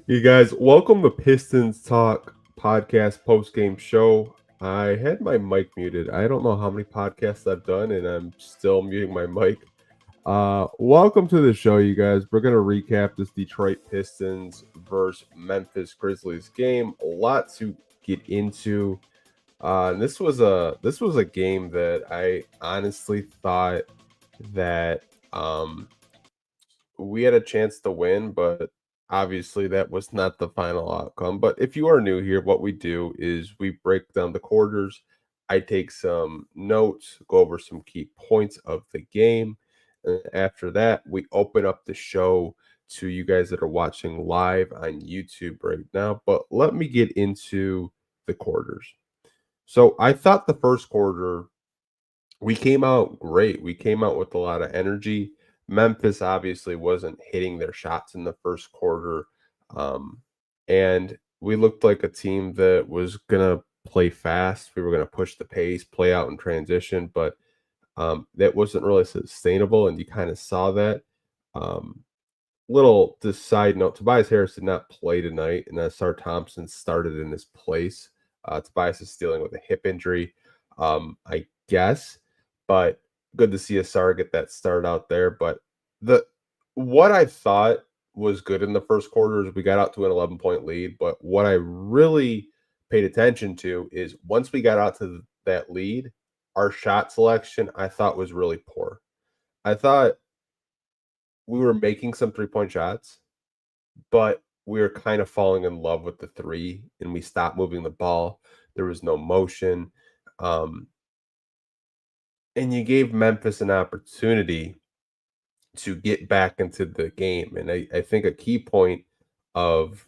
You guys, welcome to Pistons Talk podcast postgame show. I had my mic muted. I don't know how many podcasts I've done, and I'm still muting my mic. Welcome to the show, you guys. We're gonna recap this Detroit Pistons versus Memphis Grizzlies game. A lot to get into. And this was a game that I honestly thought that we had a chance to win, but obviously that was not the final outcome. But if you are new here, what we do is we break down the quarters. I take some notes, go over some key points of the game. And after that, we open up the show to you guys that are watching live on YouTube right now. But let me get into the quarters. So I thought the first quarter we came out great. We came out with a lot of energy. Memphis obviously wasn't hitting their shots in the first quarter. Um, and we looked like a team that was going to play fast. We were going to push the pace, play out in transition, but that wasn't really sustainable. And you kind of saw that. Um, little just side note, Tobias Harris did not play tonight, and Sar Thompson started in his place. Tobias is dealing with a hip injury, I guess, but good to see Asar get that start out there. But the what I thought was good in the first quarter is we got out to an 11-point lead, but what I really paid attention to is once we got out to that lead, our shot selection I thought was really poor. I thought we were making some three-point shots, but we were kind of falling in love with the three and we stopped moving the ball. There was no motion. Um, and you gave Memphis an opportunity to get back into the game. And I think a key point of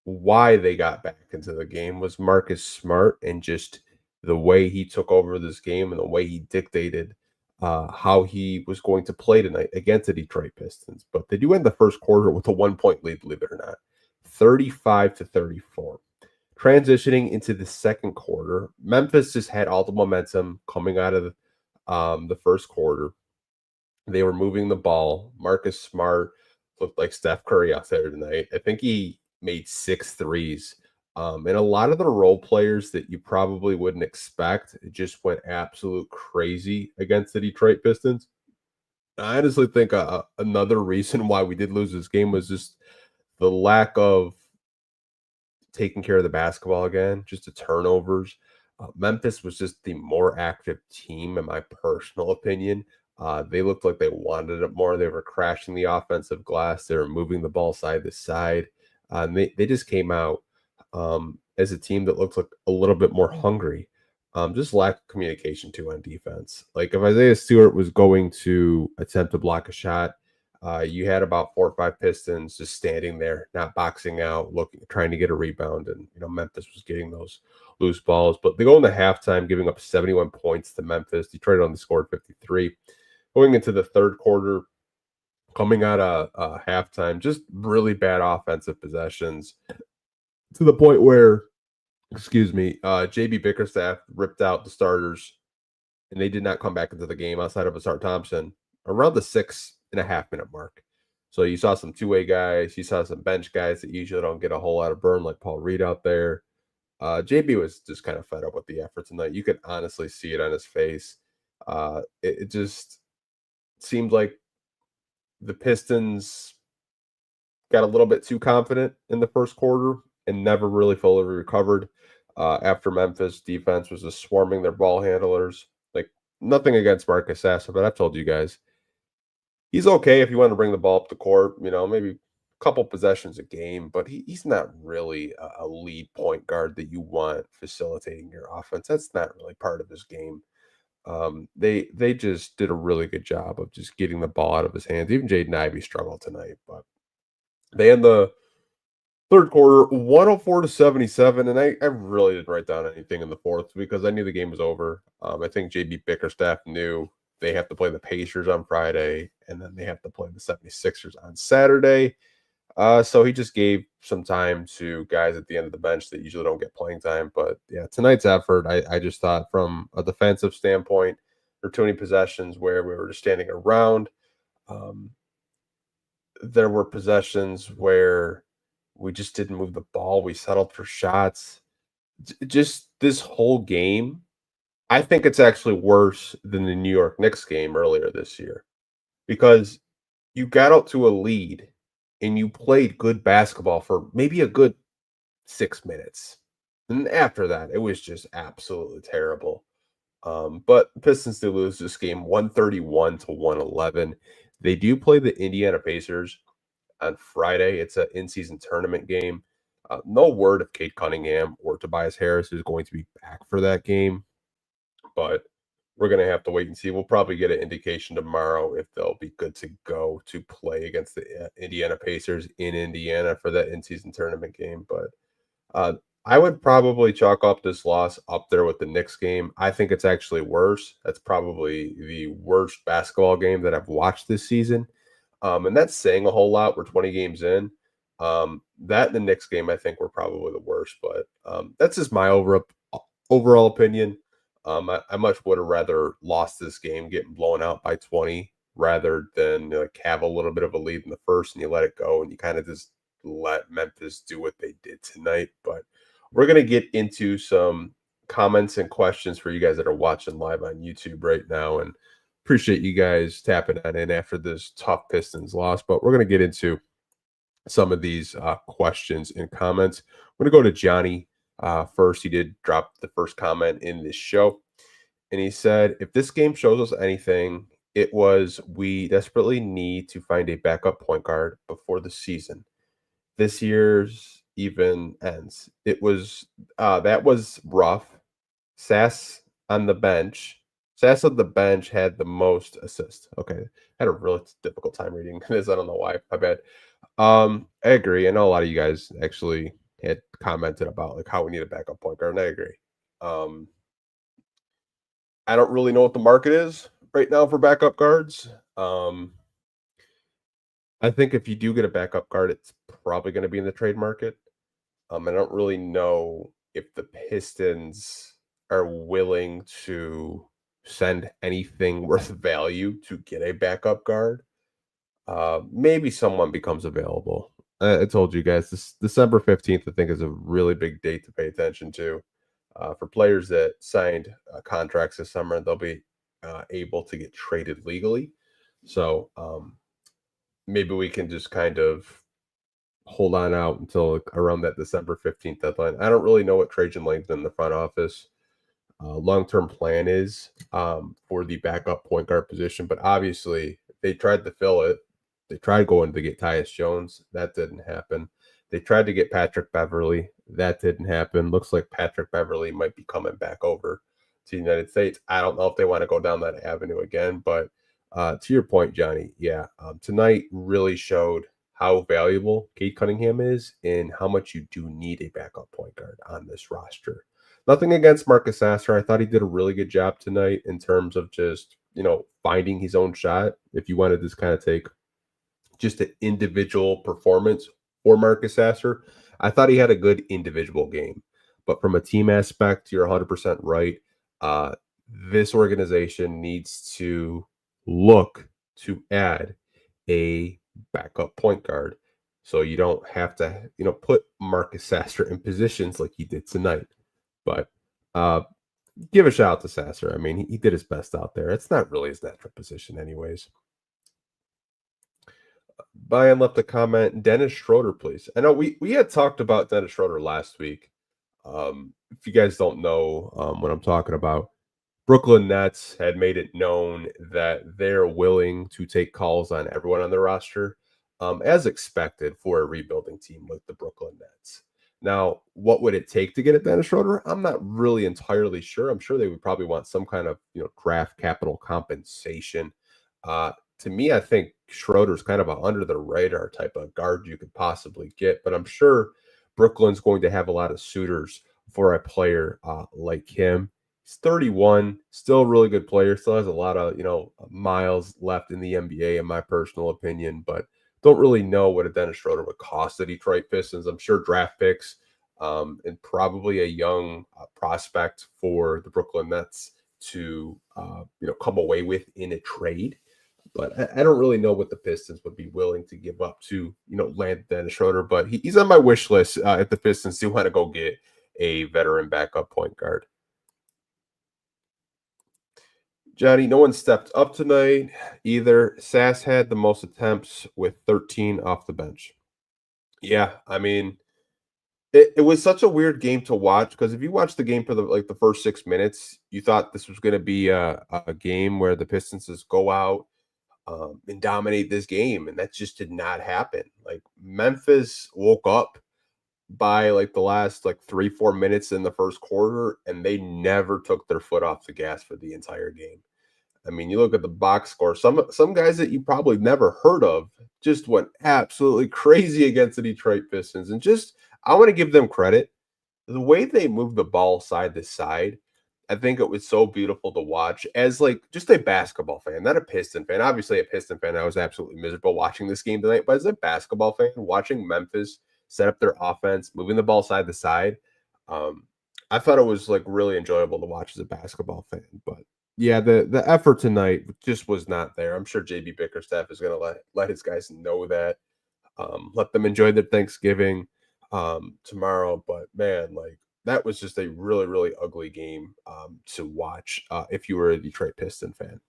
why they got back into the game was Marcus Smart and just the way he took over this game and the way he dictated how he was going to play tonight against the Detroit Pistons. But they do end the first quarter with a 1 point lead, believe it or not, 35-34. Transitioning into the second quarter, Memphis just had all the momentum coming out of the first quarter. They were moving the ball. Marcus Smart looked like Steph Curry out there tonight. I think he made six threes. And a lot of the role players that you probably wouldn't expect just went absolute crazy against the Detroit Pistons. I honestly think another reason why we did lose this game was just the lack of taking care of the basketball again, just the turnovers. Memphis was just the more active team, in my personal opinion. They looked like they wanted it more. They were crashing the offensive glass. They were moving the ball side to side. And they just came out as a team that looked like a little bit more hungry. Just lack of communication too on defense. Like if Isaiah Stewart was going to attempt to block a shot, you had about 4 or 5 Pistons just standing there, not boxing out, looking, trying to get a rebound, and Memphis was getting those loose balls. But they go into halftime, giving up 71 points to Memphis. Detroit only scored 53. Going into the third quarter, coming out of halftime, just really bad offensive possessions to the point where, excuse me, JB Bickerstaff ripped out the starters, and they did not come back into the game outside of Asar Thompson around the 6.5 minute mark. So you saw some two-way guys, you saw some bench guys that usually don't get a whole lot of burn, like Paul Reed out there. JB was just kind of fed up with the effort tonight. You could honestly see it on his face. It just seemed like the Pistons got a little bit too confident in the first quarter and never really fully recovered. After Memphis defense was just swarming their ball handlers. Like nothing against Marcus Sasser, but I've told you guys he's okay if you want to bring the ball up the court. Maybe a couple possessions a game, but he's not really a lead point guard that you want facilitating your offense. That's not really part of his game. They just did a really good job of just getting the ball out of his hands. Even Jaden Ivey struggled tonight, but they end the third quarter 104-77, and I really didn't write down anything in the fourth because I knew the game was over. I think JB Bickerstaff knew they have to play the Pacers on Friday, and then they have to play the 76ers on Saturday. So he just gave some time to guys at the end of the bench that usually don't get playing time. But yeah, tonight's effort, I just thought from a defensive standpoint, there were too many possessions where we were just standing around. There were possessions where We just didn't move the ball. We settled for shots. Just this whole game, I think it's actually worse than the New York Knicks game earlier this year because you got out to a lead and you played good basketball for maybe a good 6 minutes. And after that, it was just absolutely terrible. But Pistons do lose this game 131 to 111. They do play the Indiana Pacers on Friday. It's an in-season tournament game. No word if Cade Cunningham or Tobias Harris is going to be back for that game, but we're going to have to wait and see. We'll probably get an indication tomorrow if they'll be good to go to play against the Indiana Pacers in Indiana for that in-season tournament game. But uh, I would probably chalk up this loss up there with the Knicks game. I think it's actually worse. That's probably the worst basketball game that I've watched this season. And that's saying a whole lot. We're 20 games in. That and the Knicks game, I think, were probably the worst. But that's just my overall opinion. I much would have rather lost this game getting blown out by 20 rather than like have a little bit of a lead in the first and you let it go and you kind of just let Memphis do what they did tonight. But we're going to get into some comments and questions for you guys that are watching live on YouTube right now. And appreciate you guys tapping on in after this tough Pistons loss. But we're going to get into some of these questions and comments. I'm going to go to Johnny first. He did drop the first comment in this show. And he said, if this game shows us anything, it was we desperately need to find a backup point guard before the season. This year's even ends. It was that was rough. Sass on the bench. Sass on the bench had the most assists. Okay. I had a really difficult time reading this. I don't know why. My bad. I agree. I know a lot of you guys actually had commented about like how we need a backup point guard, and I agree. I don't really know what the market is right now for backup guards. I think if you do get a backup guard, it's probably going to be in the trade market. I don't really know if the Pistons are willing to send anything worth value to get a backup guard. Maybe someone becomes available. I told you guys this December 15th, I think, is a really big date to pay attention to. For players that signed contracts this summer, they'll be able to get traded legally. So maybe we can just kind of hold on out until around that December 15th deadline. I don't really know what Trajan Langdon in the front office long-term plan is for the backup point guard position, but obviously they tried to fill it. They tried going to get Tyus Jones. That didn't happen. They tried to get Patrick Beverly. That didn't happen. Looks like Patrick Beverly might be coming back over to the United States. I don't know if they want to go down that avenue again, but to your point, Johnny, yeah, tonight really showed how valuable Cade Cunningham is and how much you do need a backup point guard on this roster. Nothing against Marcus Sasser. I thought he did a really good job tonight in terms of just, finding his own shot. If you wanted to just kind of take just an individual performance for Marcus Sasser, I thought he had a good individual game. But from a team aspect, you're 100% right. This organization needs to look to add a backup point guard so you don't have to, put Marcus Sasser in positions like he did tonight. But give a shout out to Sasser. I mean, he did his best out there. It's not really his natural position anyways. Brian left a comment. Dennis Schroeder, please. I know we had talked about Dennis Schroeder last week. If you guys don't know what I'm talking about, Brooklyn Nets had made it known that they're willing to take calls on everyone on the roster, as expected for a rebuilding team like the Brooklyn Nets. Now, what would it take to get at Dennis Schroeder? I'm not really entirely sure. I'm sure they would probably want some kind of draft capital compensation. To me, I think Schroeder's kind of a under the radar type of guard you could possibly get, but I'm sure Brooklyn's going to have a lot of suitors for a player like him. He's 31, still a really good player, still has a lot of miles left in the NBA, in my personal opinion, but don't really know what a Dennis Schroeder would cost the Detroit Pistons. I'm sure draft picks and probably a young prospect for the Brooklyn Nets to come away with in a trade. But I don't really know what the Pistons would be willing to give up to, land Dennis Schroeder. But he's on my wish list if the Pistons do want to go get a veteran backup point guard. Johnny, no one stepped up tonight either. Sass had the most attempts with 13 off the bench. Yeah, I mean, it was such a weird game to watch because if you watch the game for the first 6 minutes, you thought this was going to be a game where the Pistons just go out and dominate this game, and that just did not happen. Like Memphis woke up by like the last like 3-4 minutes in the first quarter, and they never took their foot off the gas for the entire game. I mean, you look at the box score, some guys that you probably never heard of just went absolutely crazy against the Detroit Pistons. And just I want to give them credit. The way they moved the ball side to side, I think it was so beautiful to watch as like just a basketball fan, not a Piston fan. Obviously, a Piston fan, I was absolutely miserable watching this game tonight. But as a basketball fan, watching Memphis set up their offense, moving the ball side to side, um, I thought it was like really enjoyable to watch as a basketball fan. But yeah, the effort tonight just was not there. I'm sure JB Bickerstaff is going to let his guys know that. Let them enjoy their Thanksgiving tomorrow. But man, like that was just a really, really ugly game to watch if you were a Detroit Piston fan.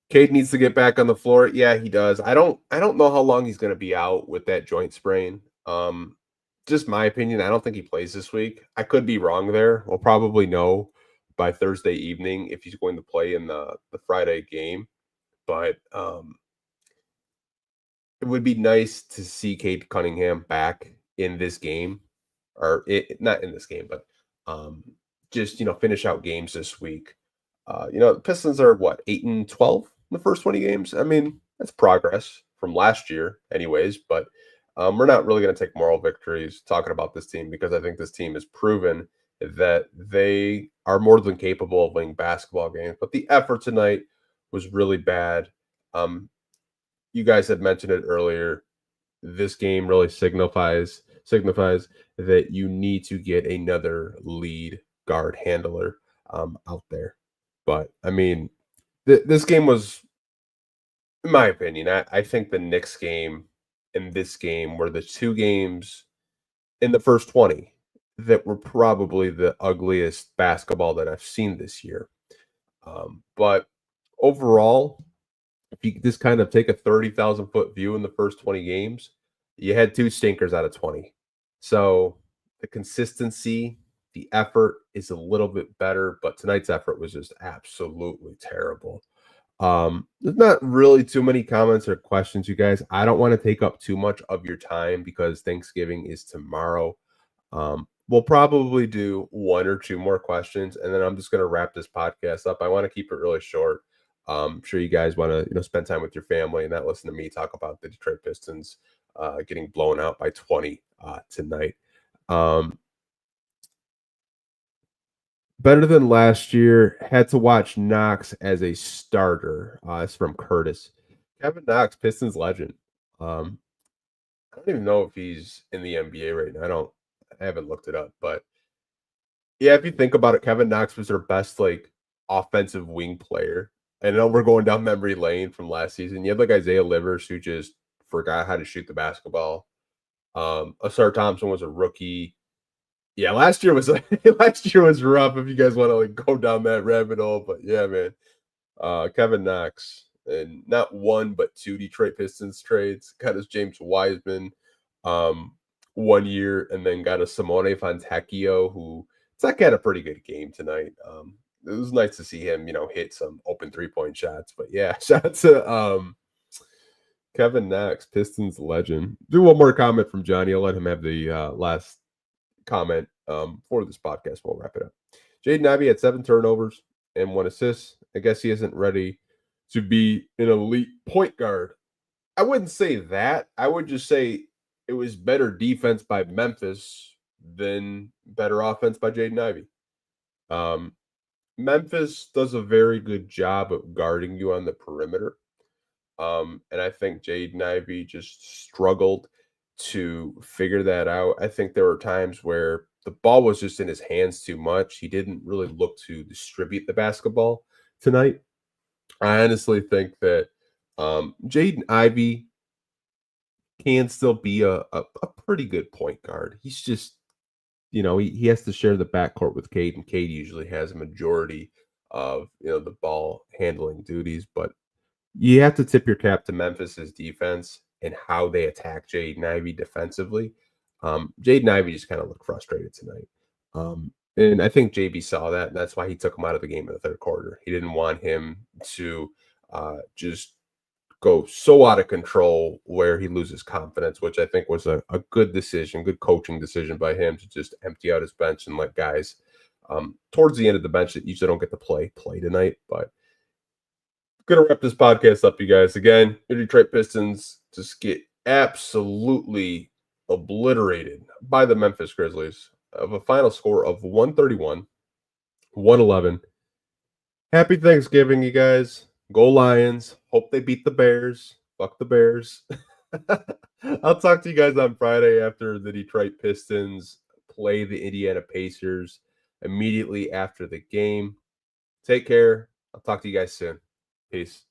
Cade needs to get back on the floor. Yeah, he does. I don't know how long he's going to be out with that joint sprain. Just my opinion. I don't think he plays this week. I could be wrong there. We'll probably know by Thursday evening if he's going to play in the Friday game. But it would be nice to see Cade Cunningham back in this game, or not in this game, but um, just finish out games this week. The Pistons are what 8-12 in the first 20 games. I mean, that's progress from last year, anyways. But we're not really going to take moral victories talking about this team because I think this team has proven that they are more than capable of winning basketball games. But the effort tonight was really bad. Um, you guys had mentioned it earlier. This game really signifies that you need to get another lead guard handler out there. But I mean, this game was, in my opinion, I think the Knicks game and this game were the two games in the first 20 that were probably the ugliest basketball that I've seen this year. But overall, if you just kind of take a 30,000-foot view in the first 20 games, you had two stinkers out of 20. So the consistency, the effort is a little bit better, but tonight's effort was just absolutely terrible. There's not really too many comments or questions, you guys. I don't want to take up too much of your time because Thanksgiving is tomorrow. We'll probably do one or two more questions, and then I'm just going to wrap this podcast up. I want to keep it really short. I'm sure you guys want to, spend time with your family and not listen to me talk about the Detroit Pistons getting blown out by 20 tonight. Better than last year. Had to watch Knox as a starter. It's from Curtis. Kevin Knox, Pistons legend. I don't even know if he's in the NBA right now. I haven't looked it up, but yeah, if you think about it, Kevin Knox was their best like offensive wing player. And I know we're going down memory lane from last season. You had like Isaiah Livers who just forgot how to shoot the basketball. Asar Thompson was a rookie. Yeah, last year was last year was rough if you guys want to like go down that rabbit hole. But yeah, man. Kevin Knox and not one but two Detroit Pistons trades. Got us James Wiseman 1 year, and then got a Simone Fontecchio, who Zach had a pretty good game tonight. It was nice to see him, hit some open 3-point shots. But yeah, shout out to Kevin Knox, Pistons legend. Do one more comment from Johnny. I'll let him have the last comment for this podcast. We'll wrap it up. Jaden Ivey had 7 turnovers and 1 assist. I guess he isn't ready to be an elite point guard. I wouldn't say that. I would just say it was better defense by Memphis than better offense by Jaden Ivey. Memphis does a very good job of guarding you on the perimeter. And I think Jaden Ivey just struggled to figure that out. I think there were times where the ball was just in his hands too much. He didn't really look to distribute the basketball tonight. I honestly think that Jaden Ivey can still be a pretty good point guard. He's just, he has to share the backcourt with Cade, and Cade usually has a majority of, the ball handling duties. But you have to tip your cap to Memphis's defense and how they attack Jaden Ivey defensively. Jaden Ivey just kind of looked frustrated tonight. And I think JB saw that, and that's why he took him out of the game in the third quarter. He didn't want him to just go so out of control where he loses confidence, which I think was a good decision, good coaching decision by him to just empty out his bench and let guys towards the end of the bench that usually don't get to play tonight. But gonna wrap this podcast up, you guys. Again, the Detroit Pistons just get absolutely obliterated by the Memphis Grizzlies of a final score of 131-111. Happy Thanksgiving, you guys. Go Lions. Hope they beat the Bears. Fuck the Bears. I'll talk to you guys on Friday after the Detroit Pistons play the Indiana Pacers immediately after the game. Take care. I'll talk to you guys soon. Peace.